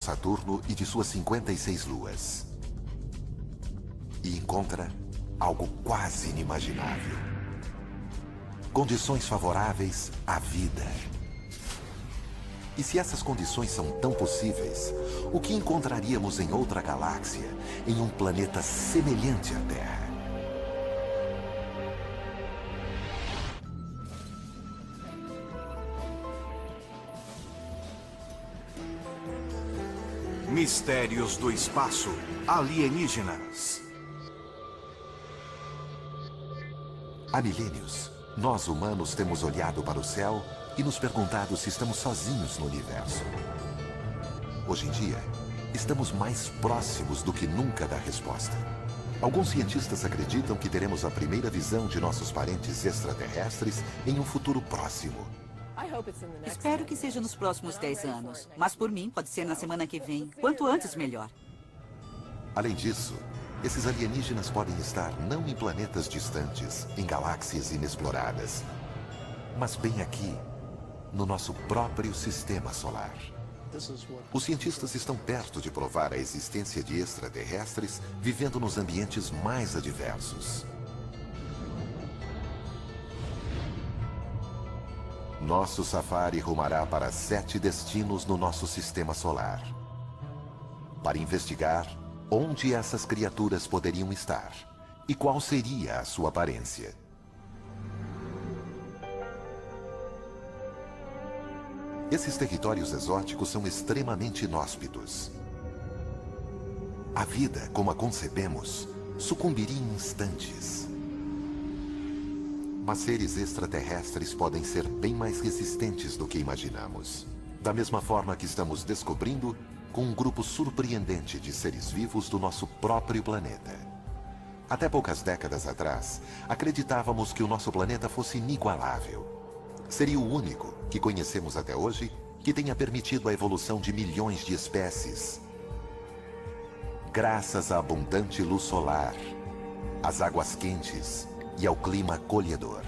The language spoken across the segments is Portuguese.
Saturno e de suas 56 luas. E encontra algo quase inimaginável. Condições favoráveis à vida. E se essas condições são tão possíveis, o que encontraríamos em outra galáxia, em um planeta semelhante à Terra? Mistérios do espaço. Alienígenas. Há milênios, nós humanos temos olhado para o céu e nos perguntado se estamos sozinhos no universo. Hoje em dia, estamos mais próximos do que nunca da resposta. Alguns cientistas acreditam que teremos a primeira visão de nossos parentes extraterrestres em um futuro próximo. Espero que seja nos próximos 10 anos. Mas por mim, pode ser na semana que vem. Quanto antes, melhor. Além disso, esses alienígenas podem estar não em planetas distantes, em galáxias inexploradas, mas bem aqui, no nosso próprio sistema solar. Os cientistas estão perto de provar a existência de extraterrestres vivendo nos ambientes mais adversos. Nosso safari rumará para 7 destinos no nosso sistema solar, para investigar onde essas criaturas poderiam estar e qual seria a sua aparência. Esses territórios exóticos são extremamente inóspitos. A vida, como a concebemos, sucumbiria em instantes. Mas seres extraterrestres podem ser bem mais resistentes do que imaginamos. Da mesma forma que estamos descobrindo com um grupo surpreendente de seres vivos do nosso próprio planeta. Até poucas décadas atrás, acreditávamos que o nosso planeta fosse inigualável. Seria o único que conhecemos até hoje que tenha permitido a evolução de milhões de espécies. Graças à abundante luz solar, às águas quentes e ao clima acolhedor.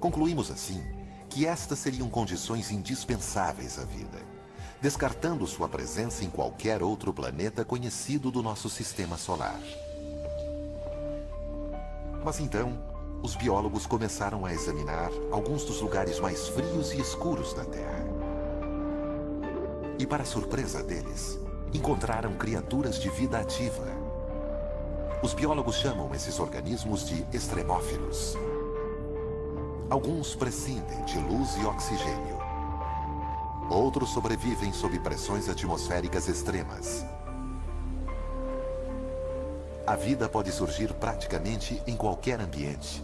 Concluímos assim que estas seriam condições indispensáveis à vida, descartando sua presença em qualquer outro planeta conhecido do nosso sistema solar. Mas então, os biólogos começaram a examinar alguns dos lugares mais frios e escuros da Terra. E para surpresa deles, encontraram criaturas de vida ativa. Os biólogos chamam esses organismos de extremófilos. Alguns prescindem de luz e oxigênio. Outros sobrevivem sob pressões atmosféricas extremas. A vida pode surgir praticamente em qualquer ambiente.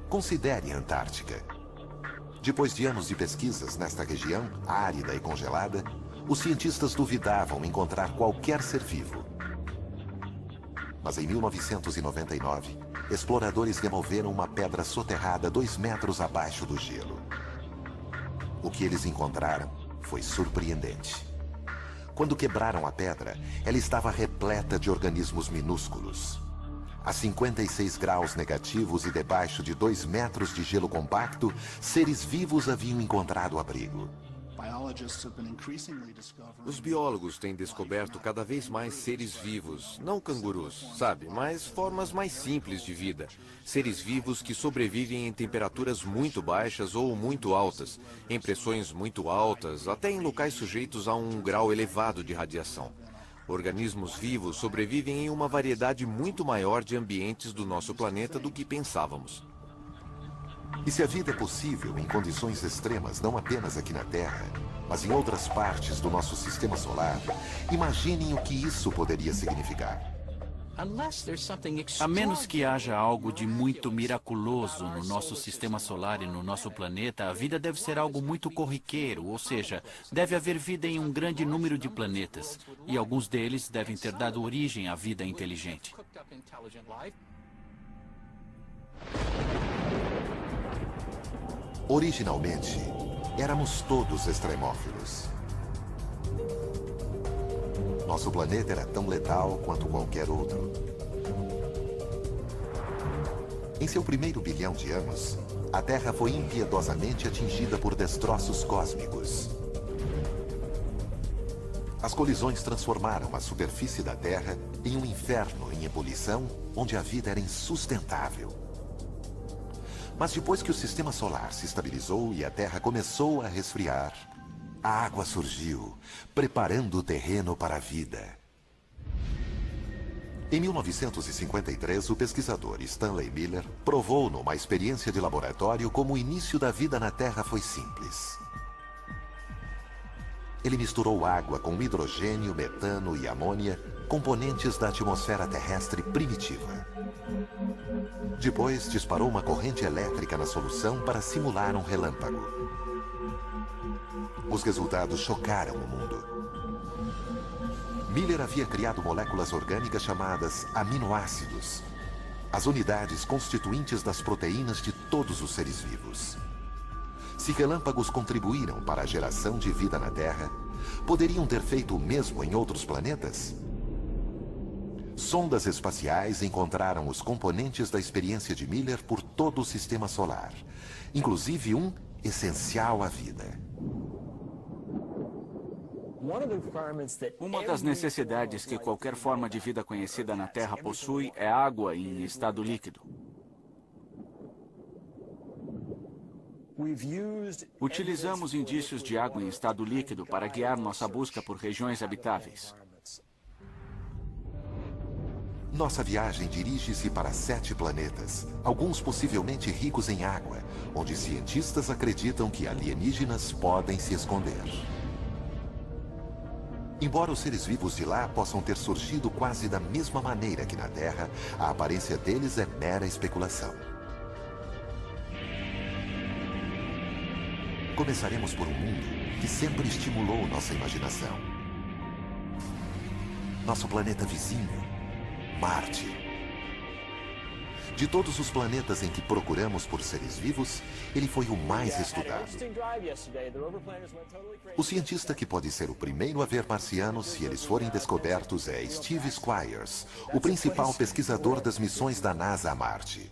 Considere a Antártica. Depois de anos de pesquisas nesta região árida e congelada, os cientistas duvidavam encontrar qualquer ser vivo. Mas em 1999, exploradores removeram uma pedra soterrada 2 metros abaixo do gelo. O que eles encontraram foi surpreendente. Quando quebraram a pedra, ela estava repleta de organismos minúsculos. A 56 graus negativos e debaixo de 2 metros de gelo compacto, seres vivos haviam encontrado abrigo. Os biólogos têm descoberto cada vez mais seres vivos, não cangurus, sabe, mas formas mais simples de vida. Seres vivos que sobrevivem em temperaturas muito baixas ou muito altas, em pressões muito altas, até em locais sujeitos a um grau elevado de radiação. Organismos vivos sobrevivem em uma variedade muito maior de ambientes do nosso planeta do que pensávamos. E se a vida é possível em condições extremas, não apenas aqui na Terra, mas em outras partes do nosso sistema solar, imaginem o que isso poderia significar. A menos que haja algo de muito miraculoso no nosso sistema solar e no nosso planeta, a vida deve ser algo muito corriqueiro, ou seja, deve haver vida em um grande número de planetas, e alguns deles devem ter dado origem à vida inteligente. Originalmente, éramos todos extremófilos. Nosso planeta era tão letal quanto qualquer outro. Em seu primeiro bilhão de anos, a Terra foi impiedosamente atingida por destroços cósmicos. As colisões transformaram a superfície da Terra em um inferno em ebulição, onde a vida era insustentável. Mas depois que o sistema solar se estabilizou e a Terra começou a resfriar, a água surgiu, preparando o terreno para a vida. Em 1953, o pesquisador Stanley Miller provou numa experiência de laboratório como o início da vida na Terra foi simples. Ele misturou água com hidrogênio, metano e amônia, componentes da atmosfera terrestre primitiva. Depois, disparou uma corrente elétrica na solução para simular um relâmpago. Os resultados chocaram o mundo. Miller havia criado moléculas orgânicas chamadas aminoácidos, as unidades constituintes das proteínas de todos os seres vivos. Se relâmpagos contribuíram para a geração de vida na Terra, poderiam ter feito o mesmo em outros planetas? Sondas espaciais encontraram os componentes da experiência de Miller por todo o sistema solar, inclusive um essencial à vida. Uma das necessidades que qualquer forma de vida conhecida na Terra possui é água em estado líquido. Utilizamos indícios de água em estado líquido para guiar nossa busca por regiões habitáveis. Nossa viagem dirige-se para 7 planetas, alguns possivelmente ricos em água, onde cientistas acreditam que alienígenas podem se esconder. Embora os seres vivos de lá possam ter surgido quase da mesma maneira que na Terra, a aparência deles é mera especulação. Começaremos por um mundo que sempre estimulou nossa imaginação. Nosso planeta vizinho, Marte. De todos os planetas em que procuramos por seres vivos, ele foi o mais estudado. O cientista que pode ser o primeiro a ver marcianos se eles forem descobertos é Steve Squyres, o principal pesquisador das missões da NASA a Marte.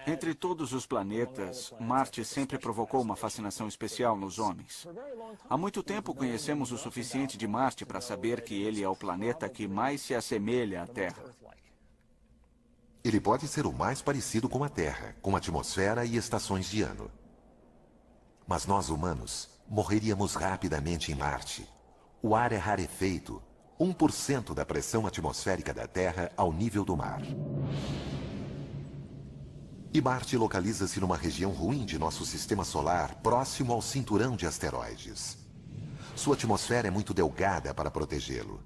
Entre todos os planetas, Marte sempre provocou uma fascinação especial nos homens. Há muito tempo conhecemos o suficiente de Marte para saber que ele é o planeta que mais se assemelha à Terra. Ele pode ser o mais parecido com a Terra, com atmosfera e estações de ano. Mas nós, humanos, morreríamos rapidamente em Marte. O ar é rarefeito, 1% da pressão atmosférica da Terra ao nível do mar. E Marte localiza-se numa região ruim de nosso sistema solar, próximo ao cinturão de asteroides. Sua atmosfera é muito delgada para protegê-lo.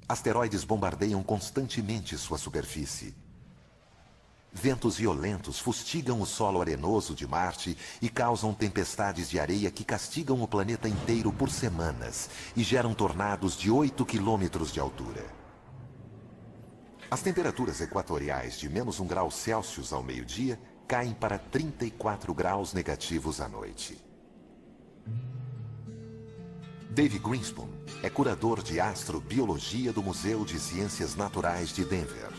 Asteroides bombardeiam constantemente sua superfície. Ventos violentos fustigam o solo arenoso de Marte e causam tempestades de areia que castigam o planeta inteiro por semanas e geram tornados de 8 quilômetros de altura. As temperaturas equatoriais de menos 1 grau Celsius ao meio-dia caem para 34 graus negativos à noite. Dave Greenspan é curador de astrobiologia do Museu de Ciências Naturais de Denver.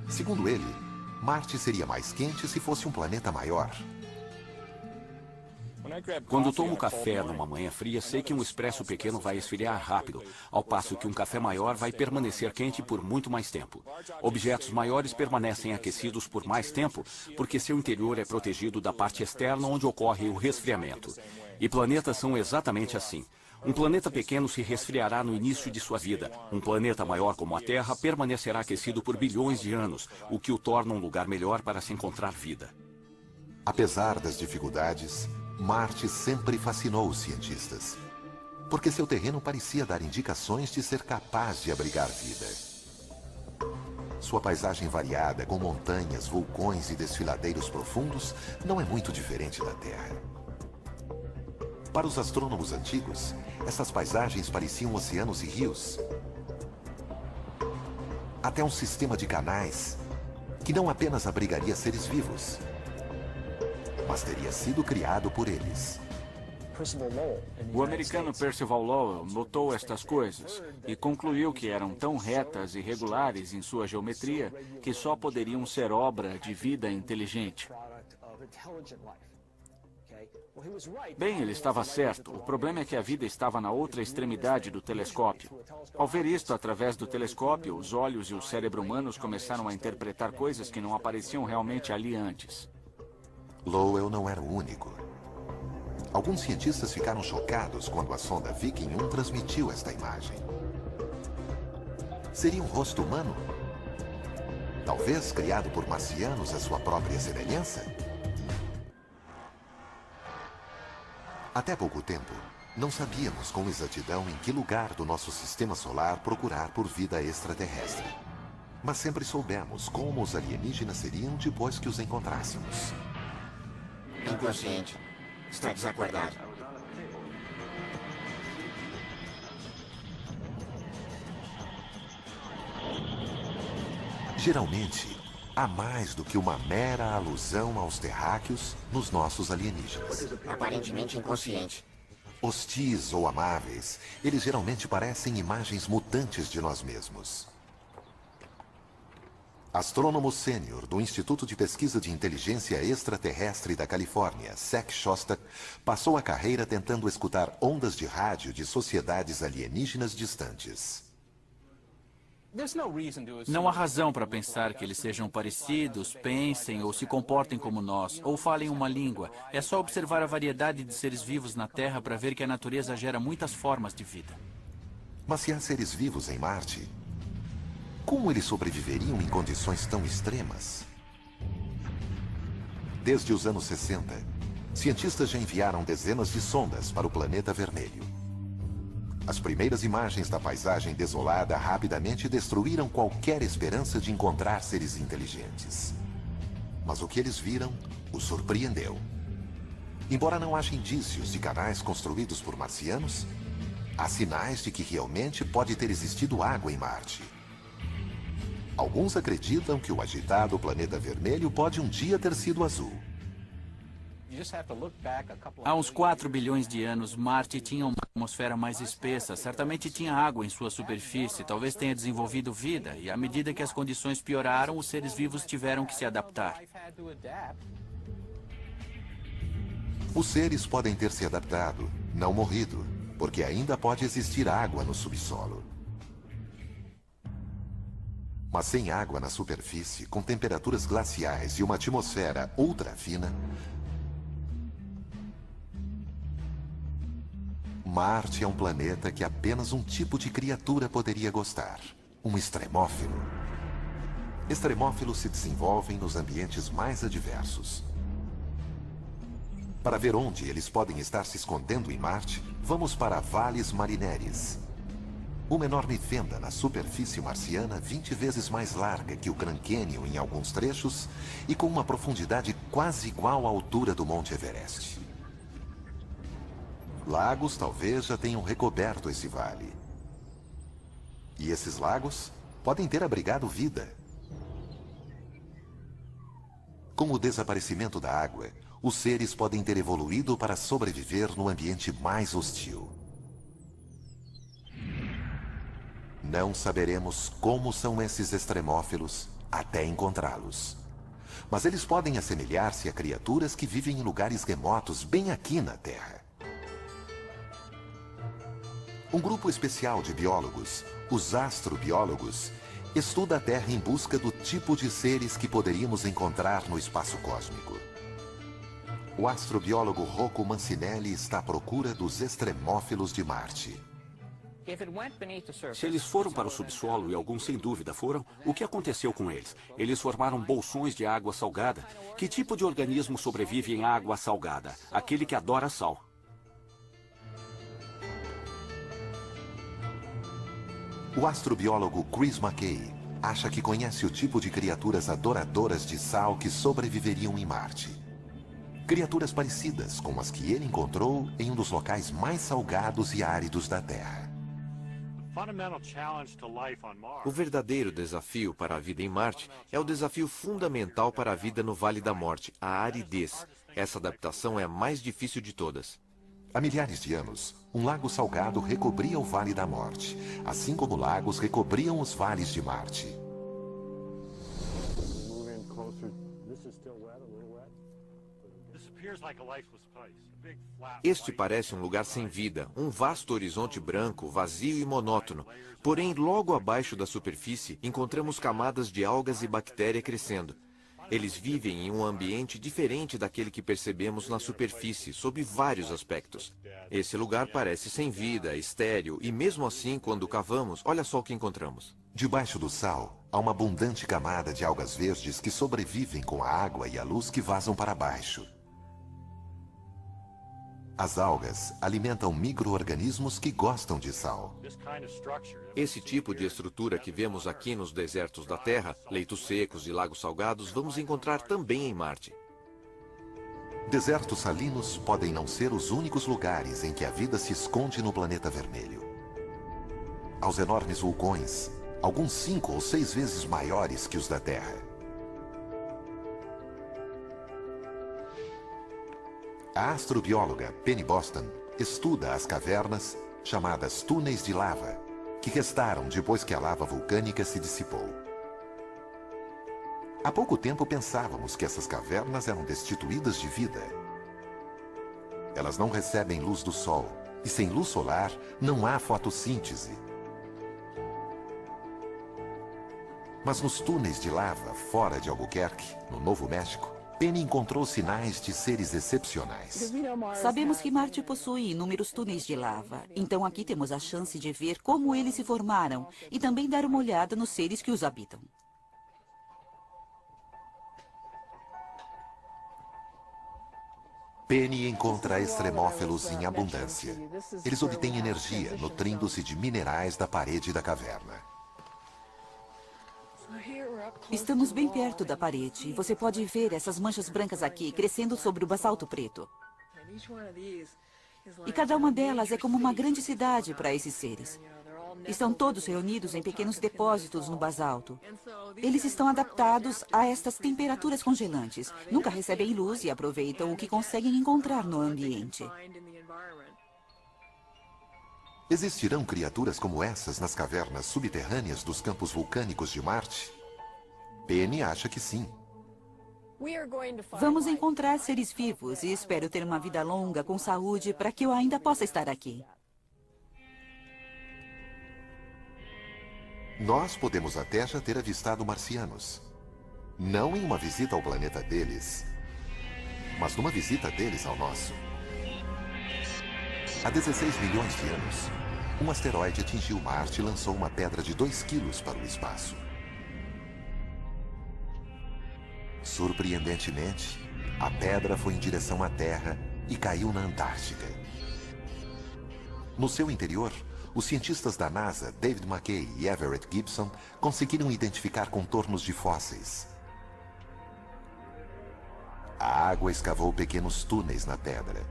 Segundo ele, Marte seria mais quente se fosse um planeta maior. Quando tomo café numa manhã fria, sei que um expresso pequeno vai esfriar rápido, ao passo que um café maior vai permanecer quente por muito mais tempo. Objetos maiores permanecem aquecidos por mais tempo, porque seu interior é protegido da parte externa onde ocorre o resfriamento. E planetas são exatamente assim. Um planeta pequeno se resfriará no início de sua vida. Um planeta maior como a Terra permanecerá aquecido por bilhões de anos, o que o torna um lugar melhor para se encontrar vida. Apesar das dificuldades, Marte sempre fascinou os cientistas, porque seu terreno parecia dar indicações de ser capaz de abrigar vida. Sua paisagem variada, com montanhas, vulcões e desfiladeiros profundos, não é muito diferente da Terra. Para os astrônomos antigos, essas paisagens pareciam oceanos e rios. Até um sistema de canais, que não apenas abrigaria seres vivos, mas teria sido criado por eles. O americano Percival Lowell notou estas coisas e concluiu que eram tão retas e regulares em sua geometria que só poderiam ser obra de vida inteligente. Bem, ele estava certo. O problema é que a vida estava na outra extremidade do telescópio. Ao ver isto através do telescópio, os olhos e o cérebro humanos começaram a interpretar coisas que não apareciam realmente ali antes. Lowell não era o único. Alguns cientistas ficaram chocados quando a sonda Viking 1 transmitiu esta imagem. Seria um rosto humano? Talvez criado por marcianos à sua própria semelhança? Até pouco tempo, não sabíamos com exatidão em que lugar do nosso sistema solar procurar por vida extraterrestre. Mas sempre soubemos como os alienígenas seriam depois que os encontrássemos. Inconsciente. Está desacordado. Geralmente, há mais do que uma mera alusão aos terráqueos nos nossos alienígenas. Aparentemente inconsciente. Hostis ou amáveis, eles geralmente parecem imagens mutantes de nós mesmos. Astrônomo sênior do Instituto de Pesquisa de Inteligência Extraterrestre da Califórnia, Zach Shostak, passou a carreira tentando escutar ondas de rádio de sociedades alienígenas distantes. Não há razão para pensar que eles sejam parecidos, pensem ou se comportem como nós, ou falem uma língua. É só observar a variedade de seres vivos na Terra para ver que a natureza gera muitas formas de vida. Mas se há seres vivos em Marte, como eles sobreviveriam em condições tão extremas? Desde os anos 60, cientistas já enviaram dezenas de sondas para o planeta vermelho. As primeiras imagens da paisagem desolada rapidamente destruíram qualquer esperança de encontrar seres inteligentes. Mas o que eles viram os surpreendeu. Embora não haja indícios de canais construídos por marcianos, há sinais de que realmente pode ter existido água em Marte. Alguns acreditam que o agitado planeta vermelho pode um dia ter sido azul. Há uns 4 bilhões de anos, Marte tinha uma atmosfera mais espessa. Certamente tinha água em sua superfície, talvez tenha desenvolvido vida. E à medida que as condições pioraram, os seres vivos tiveram que se adaptar. Os seres podem ter se adaptado, não morrido, porque ainda pode existir água no subsolo. Mas sem água na superfície, com temperaturas glaciais e uma atmosfera ultra fina, Marte é um planeta que apenas um tipo de criatura poderia gostar: um extremófilo. Extremófilos se desenvolvem nos ambientes mais adversos. Para ver onde eles podem estar se escondendo em Marte, vamos para Valles Marineris, uma enorme fenda na superfície marciana 20 vezes mais larga que o Grand Canyon em alguns trechos e com uma profundidade quase igual à altura do Monte Everest. Lagos talvez já tenham recoberto esse vale. E esses lagos podem ter abrigado vida. Com o desaparecimento da água, os seres podem ter evoluído para sobreviver no ambiente mais hostil. Não saberemos como são esses extremófilos até encontrá-los. Mas eles podem assemelhar-se a criaturas que vivem em lugares remotos bem aqui na Terra. Um grupo especial de biólogos, os astrobiólogos, estuda a Terra em busca do tipo de seres que poderíamos encontrar no espaço cósmico. O astrobiólogo Rocco Mancinelli está à procura dos extremófilos de Marte. Se eles foram para o subsolo, e alguns sem dúvida foram, o que aconteceu com eles? Eles formaram bolsões de água salgada. Que tipo de organismo sobrevive em água salgada? Aquele que adora sal. O astrobiólogo Chris McKay acha que conhece o tipo de criaturas adoradoras de sal que sobreviveriam em Marte. Criaturas parecidas com as que ele encontrou em um dos locais mais salgados e áridos da Terra. O verdadeiro desafio para a vida em Marte é o desafio fundamental para a vida no Vale da Morte, a aridez. Essa adaptação é a mais difícil de todas. Há milhares de anos, um lago salgado recobria o Vale da Morte, assim como lagos recobriam os vales de Marte. Este parece um lugar sem vida, um vasto horizonte branco, vazio e monótono. Porém, logo abaixo da superfície, encontramos camadas de algas e bactéria crescendo. Eles vivem em um ambiente diferente daquele que percebemos na superfície, sob vários aspectos. Esse lugar parece sem vida, estéril, e mesmo assim, quando cavamos, olha só o que encontramos. Debaixo do sal, há uma abundante camada de algas verdes que sobrevivem com a água e a luz que vazam para baixo. As algas alimentam micro-organismos que gostam de sal. Esse tipo de estrutura que vemos aqui nos desertos da Terra, leitos secos e lagos salgados, vamos encontrar também em Marte. Desertos salinos podem não ser os únicos lugares em que a vida se esconde no planeta vermelho. Aos enormes vulcões, alguns 5 ou 6 vezes maiores que os da Terra. A astrobióloga Penny Boston estuda as cavernas, chamadas túneis de lava, que restaram depois que a lava vulcânica se dissipou. Há pouco tempo pensávamos que essas cavernas eram destituídas de vida. Elas não recebem luz do sol, e sem luz solar não há fotossíntese. Mas nos túneis de lava, fora de Albuquerque, no Novo México, Penny encontrou sinais de seres excepcionais. Sabemos que Marte possui inúmeros túneis de lava, então aqui temos a chance de ver como eles se formaram e também dar uma olhada nos seres que os habitam. Penny encontra extremófilos em abundância. Eles obtêm energia nutrindo-se de minerais da parede da caverna. Estamos bem perto da parede e você pode ver essas manchas brancas aqui crescendo sobre o basalto preto. E cada uma delas é como uma grande cidade para esses seres. Estão todos reunidos em pequenos depósitos no basalto. Eles estão adaptados a estas temperaturas congelantes. Nunca recebem luz e aproveitam o que conseguem encontrar no ambiente. Existirão criaturas como essas nas cavernas subterrâneas dos campos vulcânicos de Marte? Penny acha que sim. Vamos encontrar seres vivos e espero ter uma vida longa com saúde para que eu ainda possa estar aqui. Nós podemos até já ter avistado marcianos. Não em uma visita ao planeta deles, mas numa visita deles ao nosso. Há 16 milhões de anos, um asteroide atingiu Marte e lançou uma pedra de 2 quilos para o espaço. Surpreendentemente, a pedra foi em direção à Terra e caiu na Antártica. No seu interior, os cientistas da NASA, David McKay e Everett Gibson, conseguiram identificar contornos de fósseis. A água escavou pequenos túneis na pedra.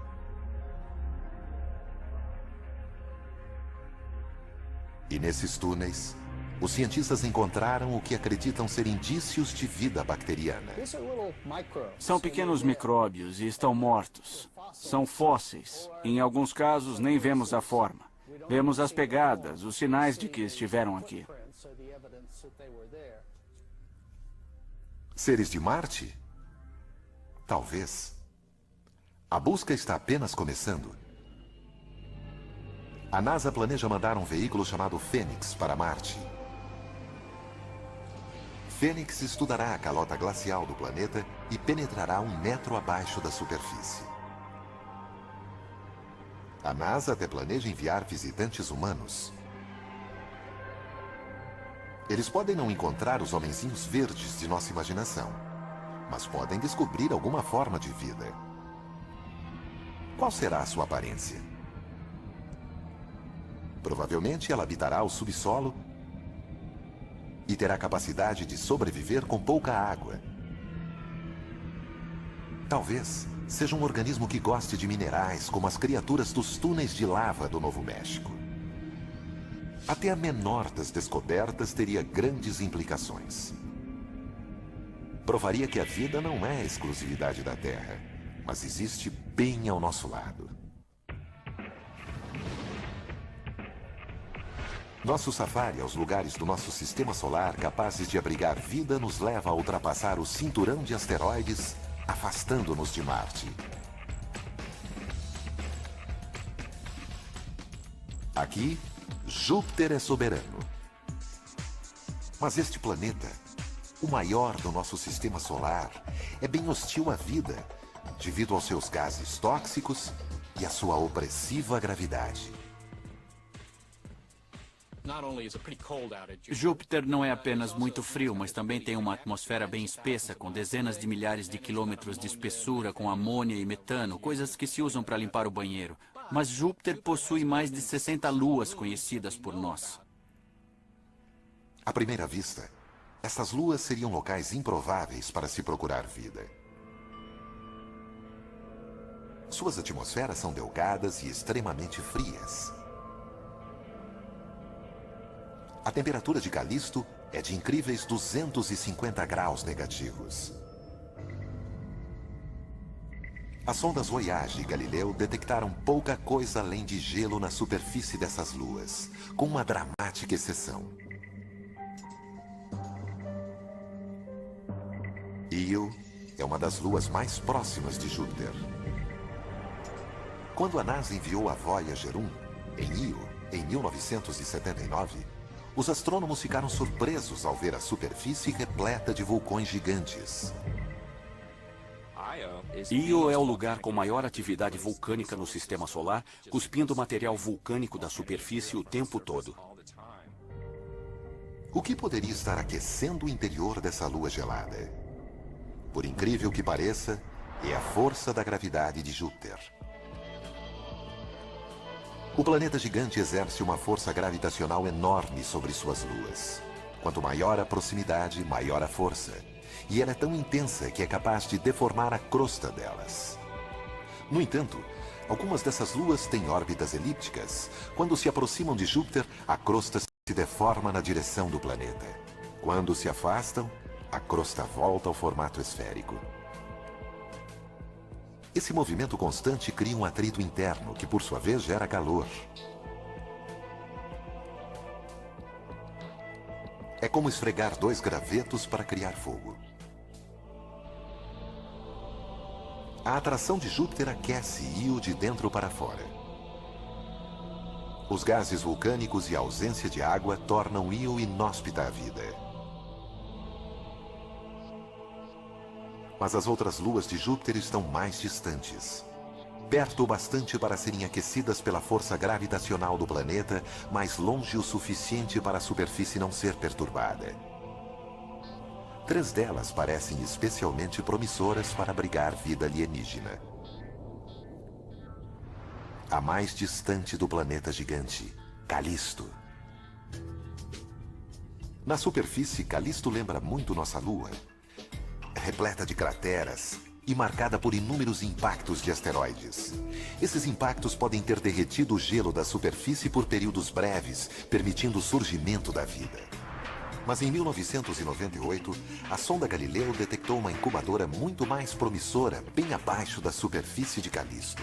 E nesses túneis, os cientistas encontraram o que acreditam ser indícios de vida bacteriana. São pequenos micróbios e estão mortos. São fósseis. Em alguns casos, nem vemos a forma. Vemos as pegadas, os sinais de que estiveram aqui. Seres de Marte? Talvez. A busca está apenas começando. A NASA planeja mandar um veículo chamado Fênix para Marte. Fênix estudará a calota glacial do planeta e penetrará 1 metro abaixo da superfície. A NASA até planeja enviar visitantes humanos. Eles podem não encontrar os homenzinhos verdes de nossa imaginação, mas podem descobrir alguma forma de vida. Qual será a sua aparência? Provavelmente ela habitará o subsolo e terá capacidade de sobreviver com pouca água. Talvez seja um organismo que goste de minerais, como as criaturas dos túneis de lava do Novo México. Até a menor das descobertas teria grandes implicações. Provaria que a vida não é exclusividade da Terra, mas existe bem ao nosso lado. Nosso safari aos lugares do nosso sistema solar capazes de abrigar vida nos leva a ultrapassar o cinturão de asteroides, afastando-nos de Marte. Aqui, Júpiter é soberano. Mas este planeta, o maior do nosso sistema solar, é bem hostil à vida, devido aos seus gases tóxicos e à sua opressiva gravidade. Júpiter não é apenas muito frio, mas também tem uma atmosfera bem espessa, com dezenas de milhares de quilômetros de espessura, com amônia e metano, coisas que se usam para limpar o banheiro. Mas Júpiter possui mais de 60 luas conhecidas por nós. À primeira vista, essas luas seriam locais improváveis para se procurar vida. Suas atmosferas são delgadas e extremamente frias. A temperatura de Calisto é de incríveis 250 graus negativos. As sondas Voyage e Galileu detectaram pouca coisa além de gelo na superfície dessas luas, com uma dramática exceção. Io é uma das luas mais próximas de Júpiter. Quando a NASA enviou a Voyager 1 em Io, em 1979, os astrônomos ficaram surpresos ao ver a superfície repleta de vulcões gigantes. Io é o lugar com maior atividade vulcânica no sistema solar, cuspindo material vulcânico da superfície o tempo todo. O que poderia estar aquecendo o interior dessa lua gelada? Por incrível que pareça, é a força da gravidade de Júpiter. O planeta gigante exerce uma força gravitacional enorme sobre suas luas. Quanto maior a proximidade, maior a força. E ela é tão intensa que é capaz de deformar a crosta delas. No entanto, algumas dessas luas têm órbitas elípticas. Quando se aproximam de Júpiter, a crosta se deforma na direção do planeta. Quando se afastam, a crosta volta ao formato esférico. Esse movimento constante cria um atrito interno, que por sua vez gera calor. É como esfregar dois gravetos para criar fogo. A atração de Júpiter aquece Io de dentro para fora. Os gases vulcânicos e a ausência de água tornam Io inóspita à vida. Mas as outras luas de Júpiter estão mais distantes. Perto o bastante para serem aquecidas pela força gravitacional do planeta, mas longe o suficiente para a superfície não ser perturbada. 3 delas parecem especialmente promissoras para abrigar vida alienígena. A mais distante do planeta gigante, Calisto. Na superfície, Calisto lembra muito nossa Lua. Repleta de crateras e marcada por inúmeros impactos de asteroides. Esses impactos podem ter derretido o gelo da superfície por períodos breves, permitindo o surgimento da vida. Mas em 1998, a sonda Galileu detectou uma incubadora muito mais promissora bem abaixo da superfície de Calisto.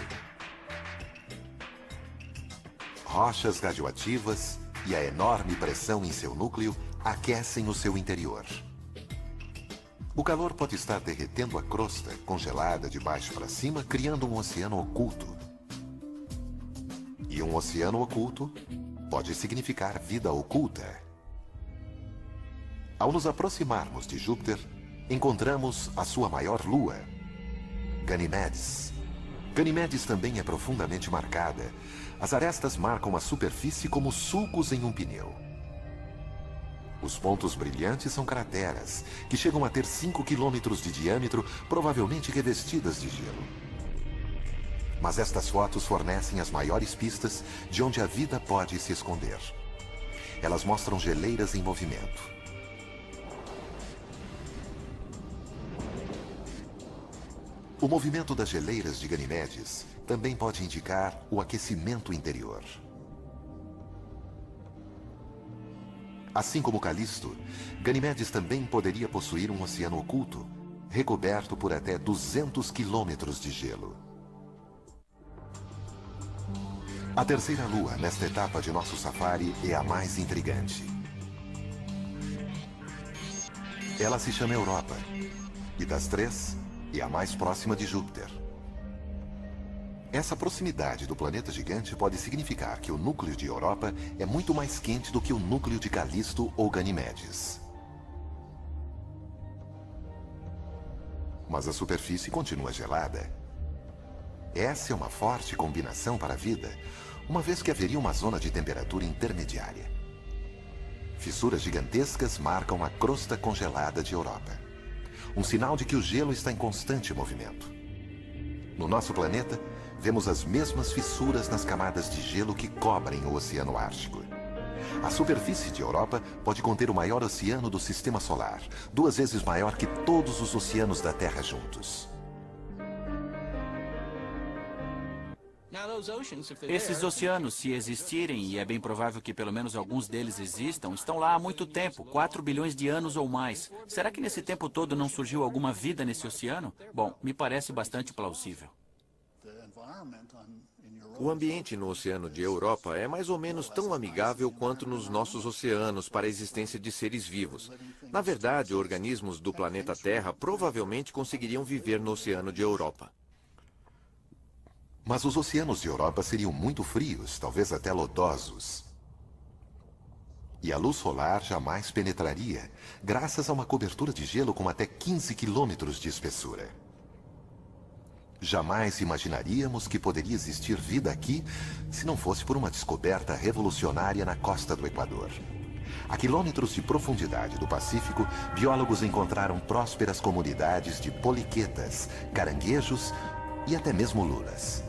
Rochas radioativas e a enorme pressão em seu núcleo aquecem o seu interior. O calor pode estar derretendo a crosta, congelada de baixo para cima, criando um oceano oculto. E um oceano oculto pode significar vida oculta. Ao nos aproximarmos de Júpiter, encontramos a sua maior lua, Ganimedes. Ganimedes também é profundamente marcada. As arestas marcam a superfície como sulcos em um pneu. Os pontos brilhantes são crateras, que chegam a ter 5 quilômetros de diâmetro, provavelmente revestidas de gelo. Mas estas fotos fornecem as maiores pistas de onde a vida pode se esconder. Elas mostram geleiras em movimento. O movimento das geleiras de Ganimedes também pode indicar o aquecimento interior. Assim como Calisto, Ganimedes também poderia possuir um oceano oculto, recoberto por até 200 quilômetros de gelo. A terceira lua nesta etapa de nosso safari é a mais intrigante. Ela se chama Europa, e das 3, é a mais próxima de Júpiter. Essa proximidade do planeta gigante pode significar que o núcleo de Europa é muito mais quente do que o núcleo de Calisto ou Ganimedes. Mas a superfície continua gelada. Essa é uma forte combinação para a vida, uma vez que haveria uma zona de temperatura intermediária. Fissuras gigantescas marcam a crosta congelada de Europa. Um sinal de que o gelo está em constante movimento. No nosso planeta, vemos as mesmas fissuras nas camadas de gelo que cobrem o Oceano Ártico. A superfície de Europa pode conter o maior oceano do Sistema Solar, 2 vezes maior que todos os oceanos da Terra juntos. Esses oceanos, se existirem, e é bem provável que pelo menos alguns deles existam, estão lá há muito tempo, 4 bilhões de anos ou mais. Será que nesse tempo todo não surgiu alguma vida nesse oceano? Bom, me parece bastante plausível. O ambiente no Oceano de Europa é mais ou menos tão amigável quanto nos nossos oceanos para a existência de seres vivos. Na verdade, organismos do planeta Terra provavelmente conseguiriam viver no Oceano de Europa. Mas os oceanos de Europa seriam muito frios, talvez até lodosos. E a luz solar jamais penetraria, graças a uma cobertura de gelo com até 15 quilômetros de espessura. Jamais imaginaríamos que poderia existir vida aqui se não fosse por uma descoberta revolucionária na costa do Equador. A quilômetros de profundidade do Pacífico, biólogos encontraram prósperas comunidades de poliquetas, caranguejos e até mesmo lulas.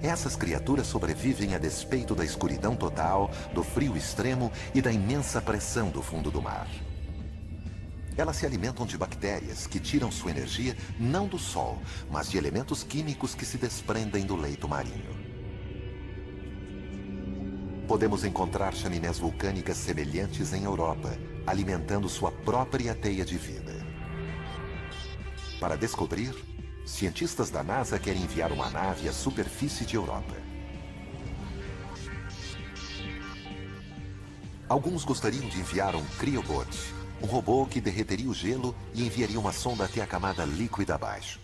Essas criaturas sobrevivem a despeito da escuridão total, do frio extremo e da imensa pressão do fundo do mar. Elas se alimentam de bactérias que tiram sua energia não do sol, mas de elementos químicos que se desprendem do leito marinho. Podemos encontrar chaminés vulcânicas semelhantes em Europa, alimentando sua própria teia de vida. Para descobrir, cientistas da NASA querem enviar uma nave à superfície de Europa. Alguns gostariam de enviar um cryobot, um robô que derreteria o gelo e enviaria uma sonda até a camada líquida abaixo.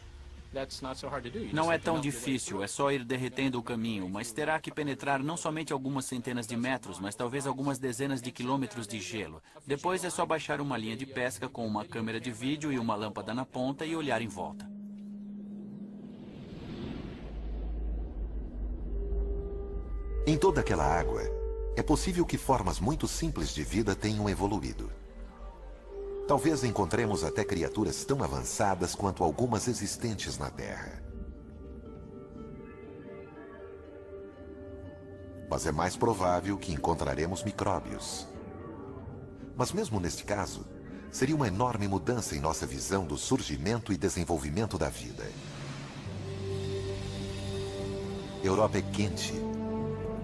Não é tão difícil, é só ir derretendo o caminho, mas terá que penetrar não somente algumas centenas de metros, mas talvez algumas dezenas de quilômetros de gelo. Depois é só baixar uma linha de pesca com uma câmera de vídeo e uma lâmpada na ponta e olhar em volta. Em toda aquela água, é possível que formas muito simples de vida tenham evoluído. Talvez encontremos até criaturas tão avançadas quanto algumas existentes na Terra. Mas é mais provável que encontraremos micróbios. Mas mesmo neste caso, seria uma enorme mudança em nossa visão do surgimento e desenvolvimento da vida. Europa é quente.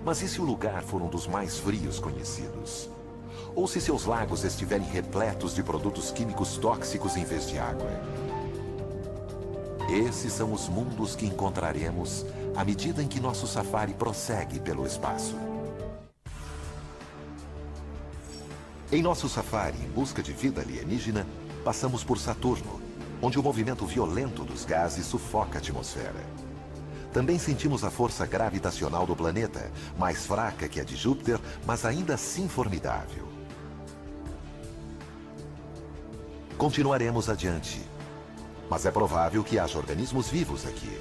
Mas e se o lugar for um dos mais frios conhecidos? Ou se seus lagos estiverem repletos de produtos químicos tóxicos em vez de água? Esses são os mundos que encontraremos à medida em que nosso safari prossegue pelo espaço. Em nosso safari em busca de vida alienígena, passamos por Saturno, onde o movimento violento dos gases sufoca a atmosfera. Também sentimos a força gravitacional do planeta, mais fraca que a de Júpiter, mas ainda assim formidável. Continuaremos adiante. Mas é provável que haja organismos vivos aqui.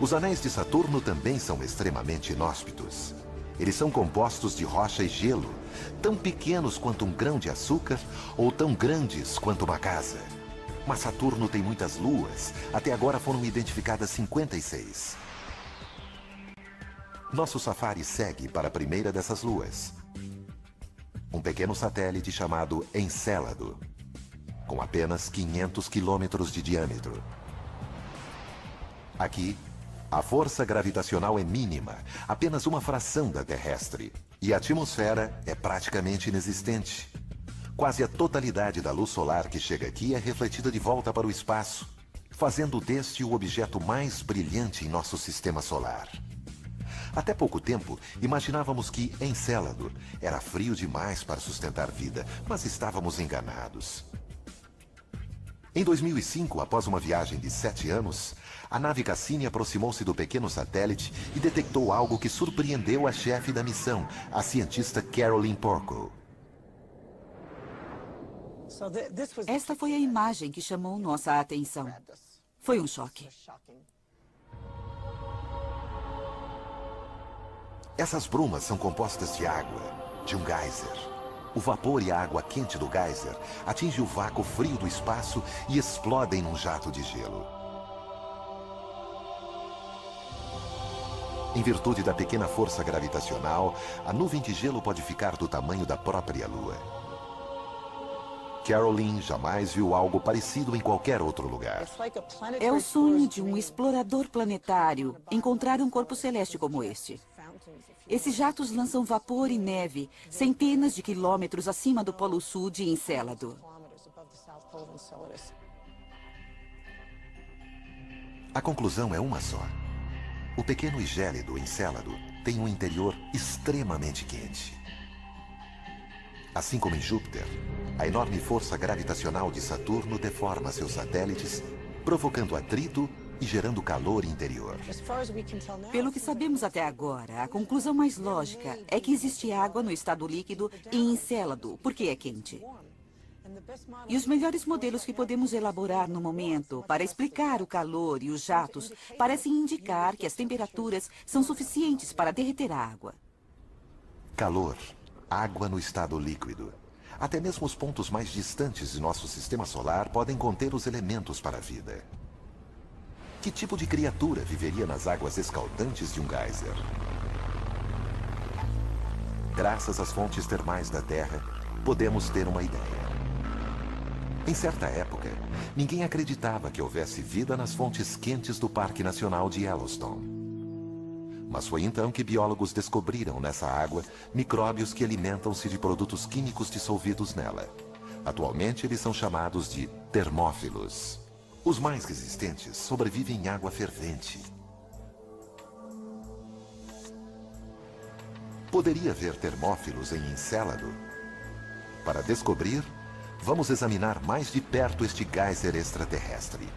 Os anéis de Saturno também são extremamente inóspitos. Eles são compostos de rocha e gelo, tão pequenos quanto um grão de açúcar ou tão grandes quanto uma casa. Mas Saturno tem muitas luas. Até agora foram identificadas 56. Nosso safari segue para a primeira dessas luas. Um pequeno satélite chamado Encélado, com apenas 500 quilômetros de diâmetro. Aqui, a força gravitacional é mínima, apenas uma fração da terrestre, e a atmosfera é praticamente inexistente. Quase a totalidade da luz solar que chega aqui é refletida de volta para o espaço, fazendo deste o objeto mais brilhante em nosso sistema solar. Até pouco tempo, imaginávamos que Encélado era frio demais para sustentar vida, mas estávamos enganados. Em 2005, após uma viagem de 7 anos, a nave Cassini aproximou-se do pequeno satélite e detectou algo que surpreendeu a chefe da missão, a cientista Caroline Porco. Esta foi a imagem que chamou nossa atenção. Foi um choque. Essas brumas são compostas de água, de um geyser. O vapor e a água quente do geyser atingem o vácuo frio do espaço e explodem num jato de gelo. Em virtude da pequena força gravitacional, a nuvem de gelo pode ficar do tamanho da própria Lua. Caroline jamais viu algo parecido em qualquer outro lugar. É o sonho de um explorador planetário encontrar um corpo celeste como este. Esses jatos lançam vapor e neve centenas de quilômetros acima do Polo Sul de Encélado. A conclusão é uma só. O pequeno e gélido Encélado tem um interior extremamente quente. Assim como em Júpiter, a enorme força gravitacional de Saturno deforma seus satélites, provocando atrito e gerando calor interior. Pelo que sabemos até agora, a conclusão mais lógica é que existe água no estado líquido em Encélado, porque é quente. E os melhores modelos que podemos elaborar no momento para explicar o calor e os jatos parecem indicar que as temperaturas são suficientes para derreter a água. Calor, água no estado líquido. Até mesmo os pontos mais distantes de nosso sistema solar podem conter os elementos para a vida. Que tipo de criatura viveria nas águas escaldantes de um geyser? Graças às fontes termais da Terra, podemos ter uma ideia. Em certa época, ninguém acreditava que houvesse vida nas fontes quentes do Parque Nacional de Yellowstone. Mas foi então que biólogos descobriram nessa água micróbios que alimentam-se de produtos químicos dissolvidos nela. Atualmente, eles são chamados de termófilos. Os mais resistentes sobrevivem em água fervente. Poderia haver termófilos em Encélado? Para descobrir, vamos examinar mais de perto este geyser extraterrestre.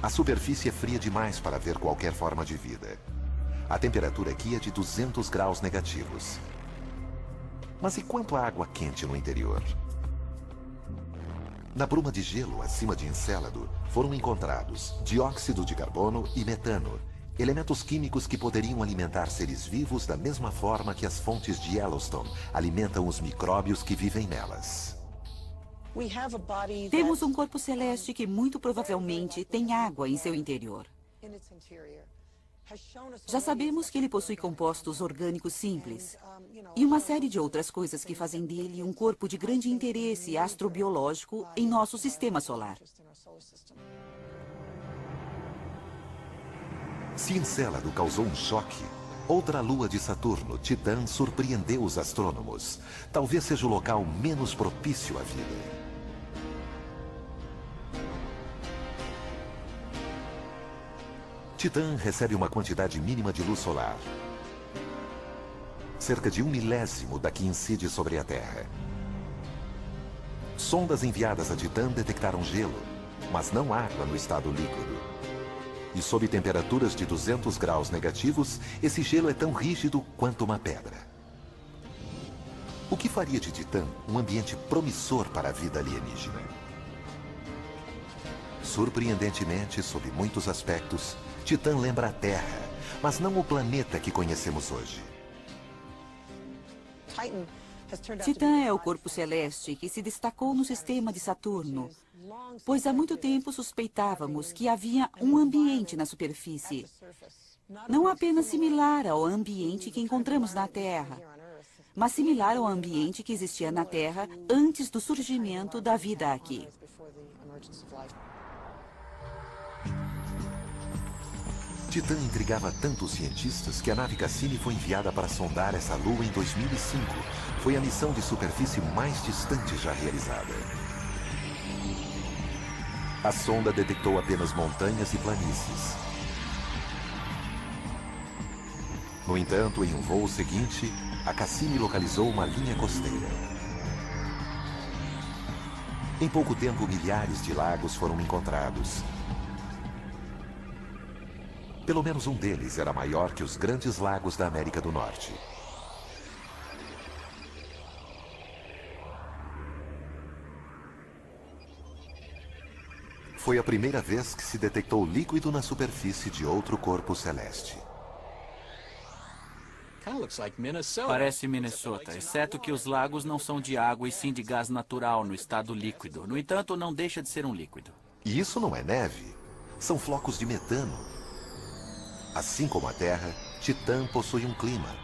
A superfície é fria demais para ver qualquer forma de vida. A temperatura aqui é de 200 graus negativos. Mas e quanto à água quente no interior? Na bruma de gelo acima de Encélado, foram encontrados dióxido de carbono e metano, elementos químicos que poderiam alimentar seres vivos da mesma forma que as fontes de Yellowstone alimentam os micróbios que vivem nelas. Temos um corpo celeste que muito provavelmente tem água em seu interior. Já sabemos que ele possui compostos orgânicos simples e uma série de outras coisas que fazem dele um corpo de grande interesse astrobiológico em nosso sistema solar. Se Encélado causou um choque, outra lua de Saturno, Titã, surpreendeu os astrônomos. Talvez seja o local menos propício à vida. Titã recebe uma quantidade mínima de luz solar. Cerca de 1/1000 da que incide sobre a Terra. Sondas enviadas a Titã detectaram gelo, mas não água no estado líquido. E sob temperaturas de 200 graus negativos, esse gelo é tão rígido quanto uma pedra. O que faria de Titã um ambiente promissor para a vida alienígena? Surpreendentemente, sob muitos aspectos, Titã lembra a Terra, mas não o planeta que conhecemos hoje. Titã é o corpo celeste que se destacou no sistema de Saturno, pois há muito tempo suspeitávamos que havia um ambiente na superfície, não apenas similar ao ambiente que encontramos na Terra, mas similar ao ambiente que existia na Terra antes do surgimento da vida aqui. Titã intrigava tanto os cientistas que a nave Cassini foi enviada para sondar essa lua em 2005. Foi a missão de superfície mais distante já realizada. A sonda detectou apenas montanhas e planícies. No entanto, em um voo seguinte, a Cassini localizou uma linha costeira. Em pouco tempo, milhares de lagos foram encontrados. Pelo menos um deles era maior que os grandes lagos da América do Norte. Foi a primeira vez que se detectou líquido na superfície de outro corpo celeste. Parece Minnesota, exceto que os lagos não são de água e sim de gás natural no estado líquido. No entanto, não deixa de ser um líquido. E isso não é neve, são flocos de metano. Assim como a Terra, Titã possui um clima.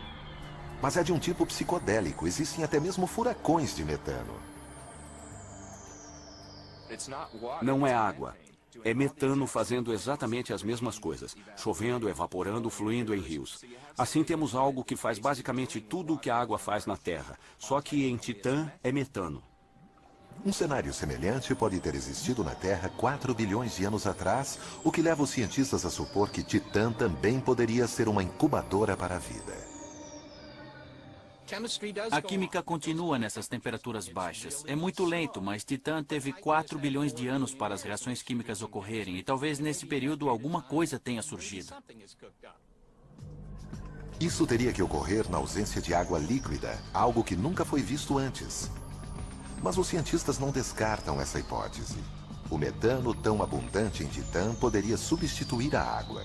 Mas é de um tipo psicodélico, existem até mesmo furacões de metano. Não é água. É metano fazendo exatamente as mesmas coisas. Chovendo, evaporando, fluindo em rios. Assim temos algo que faz basicamente tudo o que a água faz na Terra. Só que em Titã é metano. Um cenário semelhante pode ter existido na Terra 4 bilhões de anos atrás, o que leva os cientistas a supor que Titã também poderia ser uma incubadora para a vida. A química continua nessas temperaturas baixas. É muito lento, mas Titã teve 4 bilhões de anos para as reações químicas ocorrerem, e talvez nesse período alguma coisa tenha surgido. Isso teria que ocorrer na ausência de água líquida, algo que nunca foi visto antes. Mas os cientistas não descartam essa hipótese. O metano tão abundante em Titã poderia substituir a água.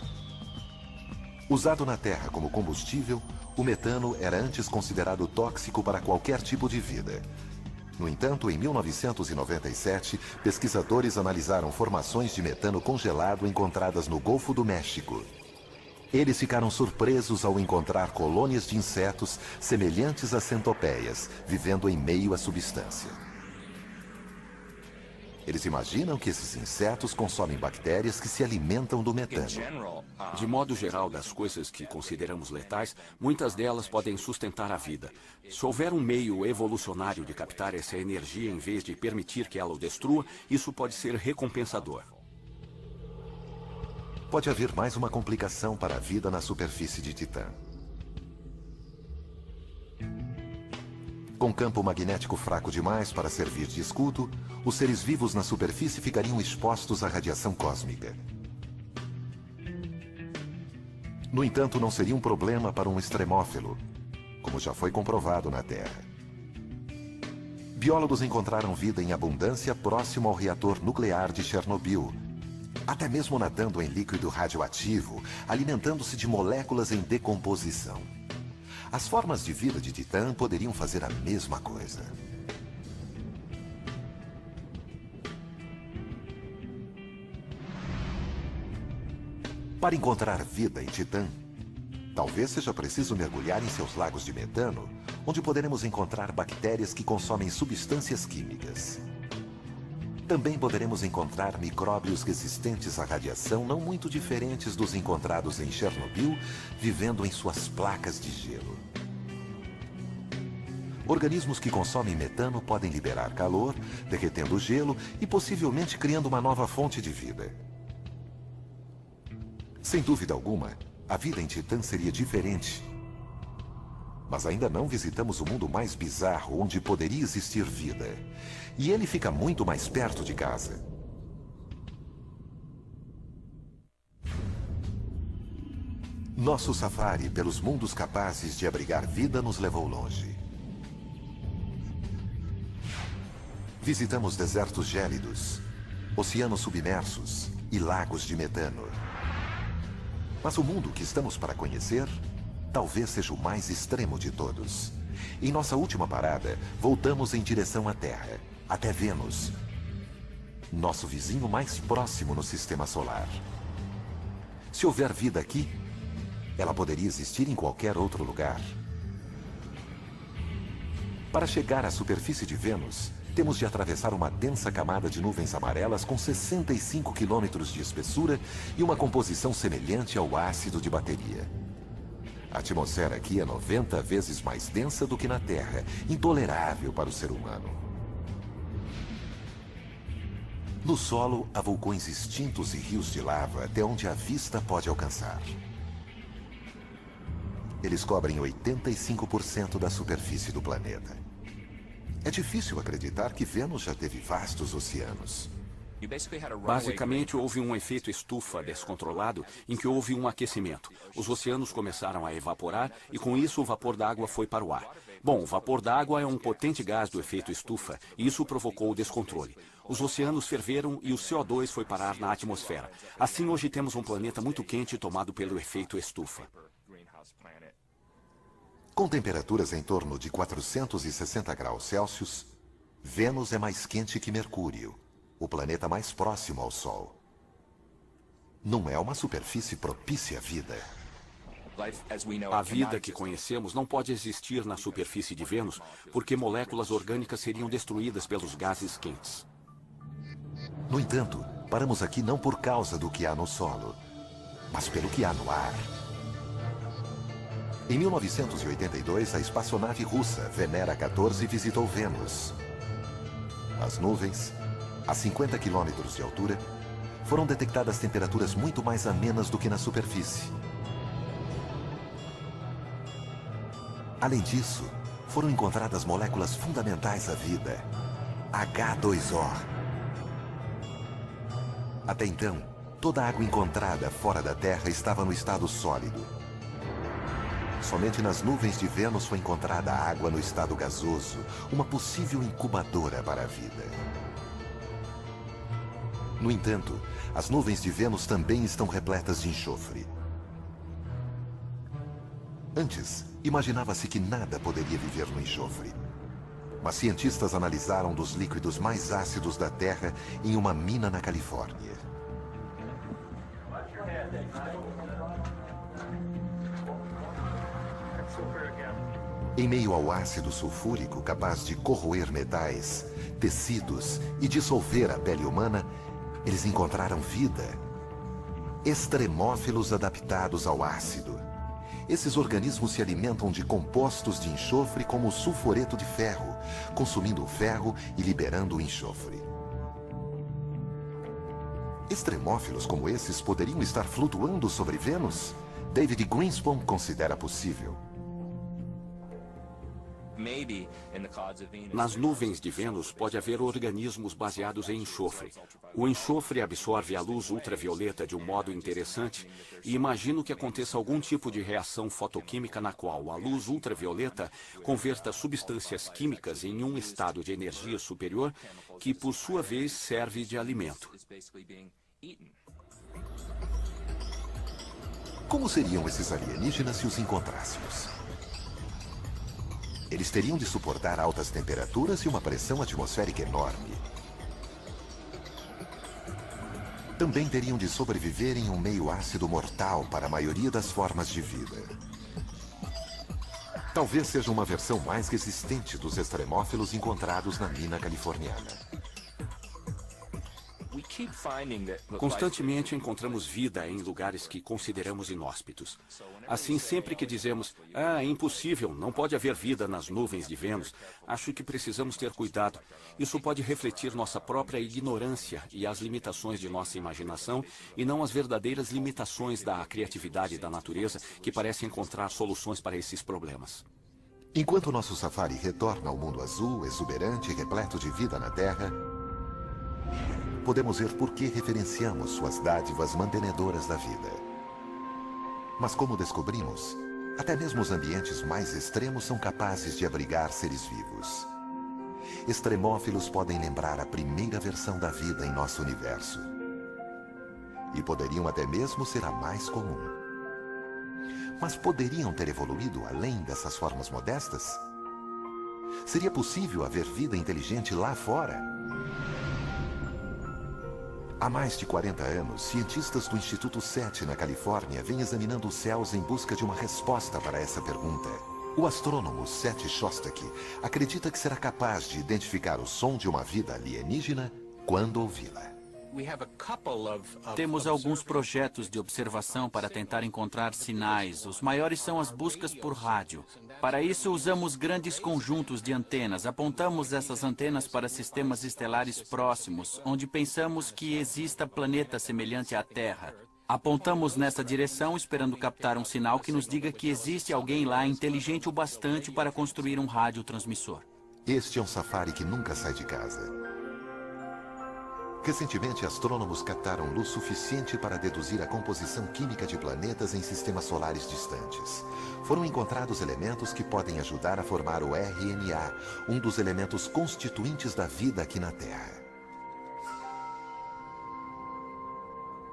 Usado na Terra como combustível, o metano era antes considerado tóxico para qualquer tipo de vida. No entanto, em 1997, pesquisadores analisaram formações de metano congelado encontradas no Golfo do México. Eles ficaram surpresos ao encontrar colônias de insetos semelhantes a centopeias, vivendo em meio à substância. Eles imaginam que esses insetos consomem bactérias que se alimentam do metano. De modo geral, das coisas que consideramos letais, muitas delas podem sustentar a vida. Se houver um meio evolucionário de captar essa energia em vez de permitir que ela o destrua, isso pode ser recompensador. Pode haver mais uma complicação para a vida na superfície de Titã. Com campo magnético fraco demais para servir de escudo, os seres vivos na superfície ficariam expostos à radiação cósmica. No entanto, não seria um problema para um extremófilo, como já foi comprovado na Terra. Biólogos encontraram vida em abundância próximo ao reator nuclear de Chernobyl, até mesmo nadando em líquido radioativo, alimentando-se de moléculas em decomposição. As formas de vida de Titã poderiam fazer a mesma coisa. Para encontrar vida em Titã, talvez seja preciso mergulhar em seus lagos de metano, onde poderemos encontrar bactérias que consomem substâncias químicas. Também poderemos encontrar micróbios resistentes à radiação não muito diferentes dos encontrados em Chernobyl, vivendo em suas placas de gelo. Organismos que consomem metano podem liberar calor, derretendo o gelo e possivelmente criando uma nova fonte de vida. Sem dúvida alguma, a vida em Titã seria diferente. Mas ainda não visitamos o mundo mais bizarro onde poderia existir vida. E ele fica muito mais perto de casa. Nosso safari pelos mundos capazes de abrigar vida nos levou longe. Visitamos desertos gélidos, oceanos submersos e lagos de metano. Mas o mundo que estamos para conhecer talvez seja o mais extremo de todos. Em nossa última parada, voltamos em direção à Terra, até Vênus, nosso vizinho mais próximo no Sistema Solar. Se houver vida aqui, ela poderia existir em qualquer outro lugar. Para chegar à superfície de Vênus, temos de atravessar uma densa camada de nuvens amarelas com 65 quilômetros de espessura e uma composição semelhante ao ácido de bateria. A atmosfera aqui é 90 vezes mais densa do que na Terra, intolerável para o ser humano. No solo, há vulcões extintos e rios de lava até onde a vista pode alcançar. Eles cobrem 85% da superfície do planeta. É difícil acreditar que Vênus já teve vastos oceanos. Basicamente, houve um efeito estufa descontrolado em que houve um aquecimento. Os oceanos começaram a evaporar e, com isso, o vapor d'água foi para o ar. Bom, o vapor d'água é um potente gás do efeito estufa e isso provocou o descontrole. Os oceanos ferveram e o CO2 foi parar na atmosfera. Assim, hoje temos um planeta muito quente tomado pelo efeito estufa. Com temperaturas em torno de 460 graus Celsius, Vênus é mais quente que Mercúrio, o planeta mais próximo ao Sol. Não é uma superfície propícia à vida. A vida que conhecemos não pode existir na superfície de Vênus porque moléculas orgânicas seriam destruídas pelos gases quentes. No entanto, paramos aqui não por causa do que há no solo, mas pelo que há no ar. Em 1982, a espaçonave russa Venera 14 visitou Vênus. Nas nuvens, a 50 quilômetros de altura, foram detectadas temperaturas muito mais amenas do que na superfície. Além disso, foram encontradas moléculas fundamentais à vida, H2O. Até então, toda a água encontrada fora da Terra estava no estado sólido. Somente nas nuvens de Vênus foi encontrada a água no estado gasoso, uma possível incubadora para a vida. No entanto, as nuvens de Vênus também estão repletas de enxofre. Antes, imaginava-se que nada poderia viver no enxofre. Mas cientistas analisaram dos líquidos mais ácidos da Terra em uma mina na Califórnia. Em meio ao ácido sulfúrico capaz de corroer metais, tecidos e dissolver a pele humana, eles encontraram vida. Extremófilos adaptados ao ácido. Esses organismos se alimentam de compostos de enxofre como o sulfureto de ferro, consumindo o ferro e liberando o enxofre. Extremófilos como esses poderiam estar flutuando sobre Vênus? David Greenspan considera possível. Nas nuvens de Vênus pode haver organismos baseados em enxofre. O enxofre absorve a luz ultravioleta de um modo interessante e imagino que aconteça algum tipo de reação fotoquímica na qual a luz ultravioleta converta substâncias químicas em um estado de energia superior que, por sua vez, serve de alimento. Como seriam esses alienígenas se os encontrássemos? Eles teriam de suportar altas temperaturas e uma pressão atmosférica enorme. Também teriam de sobreviver em um meio ácido mortal para a maioria das formas de vida. Talvez seja uma versão mais resistente dos extremófilos encontrados na mina californiana. Constantemente encontramos vida em lugares que consideramos inóspitos. Assim, sempre que dizemos, é impossível, não pode haver vida nas nuvens de Vênus, acho que precisamos ter cuidado. Isso pode refletir nossa própria ignorância e as limitações de nossa imaginação, e não as verdadeiras limitações da criatividade da natureza, que parece encontrar soluções para esses problemas. Enquanto nosso safari retorna ao mundo azul, exuberante e repleto de vida na Terra, podemos ver por que referenciamos suas dádivas mantenedoras da vida. Mas como descobrimos, até mesmo os ambientes mais extremos são capazes de abrigar seres vivos. Extremófilos podem lembrar a primeira versão da vida em nosso universo. E poderiam até mesmo ser a mais comum. Mas poderiam ter evoluído além dessas formas modestas? Seria possível haver vida inteligente lá fora? Há mais de 40 anos, cientistas do Instituto SETI, na Califórnia, vêm examinando os céus em busca de uma resposta para essa pergunta. O astrônomo Seth Shostak acredita que será capaz de identificar o som de uma vida alienígena quando ouvi-la. Temos alguns projetos de observação para tentar encontrar sinais. Os maiores são as buscas por rádio. Para isso, usamos grandes conjuntos de antenas. Apontamos essas antenas para sistemas estelares próximos, onde pensamos que exista planeta semelhante à Terra. Apontamos nessa direção, esperando captar um sinal que nos diga que existe alguém lá inteligente o bastante para construir um radiotransmissor. Este é um safari que nunca sai de casa. Recentemente, astrônomos captaram luz suficiente para deduzir a composição química de planetas em sistemas solares distantes. Foram encontrados elementos que podem ajudar a formar o RNA, um dos elementos constituintes da vida aqui na Terra.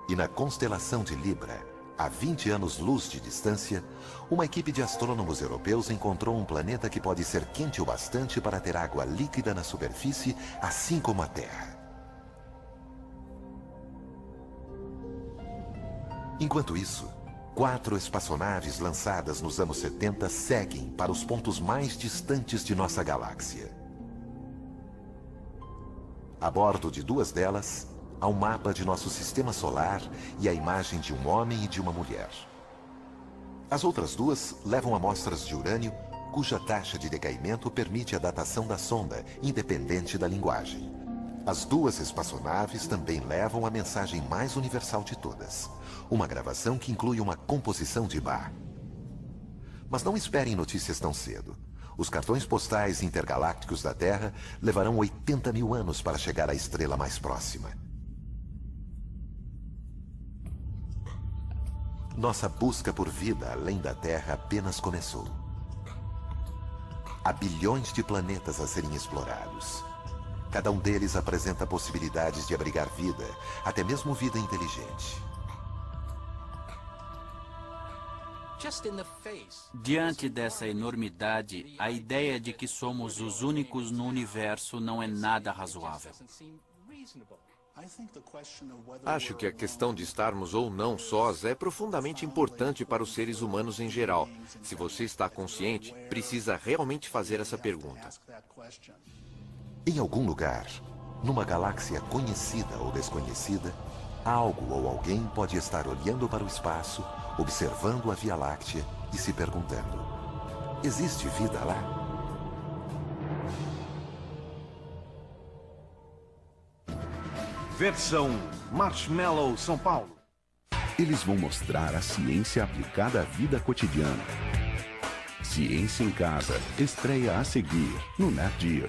E na constelação de Libra, a 20 anos-luz de distância, uma equipe de astrônomos europeus encontrou um planeta que pode ser quente o bastante para ter água líquida na superfície, assim como a Terra. Enquanto isso, 4 espaçonaves lançadas nos anos 70 seguem para os pontos mais distantes de nossa galáxia. A bordo de 2 delas, há um mapa de nosso sistema solar e a imagem de um homem e de uma mulher. As outras 2 levam amostras de urânio, cuja taxa de decaimento permite a datação da sonda, independente da linguagem. As 2 espaçonaves também levam a mensagem mais universal de todas, uma gravação que inclui uma composição de Bach. Mas não esperem notícias tão cedo. Os cartões postais intergalácticos da Terra levarão 80 mil anos para chegar à estrela mais próxima. Nossa busca por vida além da Terra apenas começou. Há bilhões de planetas a serem explorados. Cada um deles apresenta possibilidades de abrigar vida, até mesmo vida inteligente. Diante dessa enormidade, a ideia de que somos os únicos no universo não é nada razoável. Acho que a questão de estarmos ou não sós é profundamente importante para os seres humanos em geral. Se você está consciente, precisa realmente fazer essa pergunta. Em algum lugar, numa galáxia conhecida ou desconhecida, algo ou alguém pode estar olhando para o espaço, observando a Via Láctea e se perguntando: existe vida lá? Versão Marshmallow São Paulo. Eles vão mostrar a ciência aplicada à vida cotidiana. Ciência em Casa estreia a seguir no Nat Geo.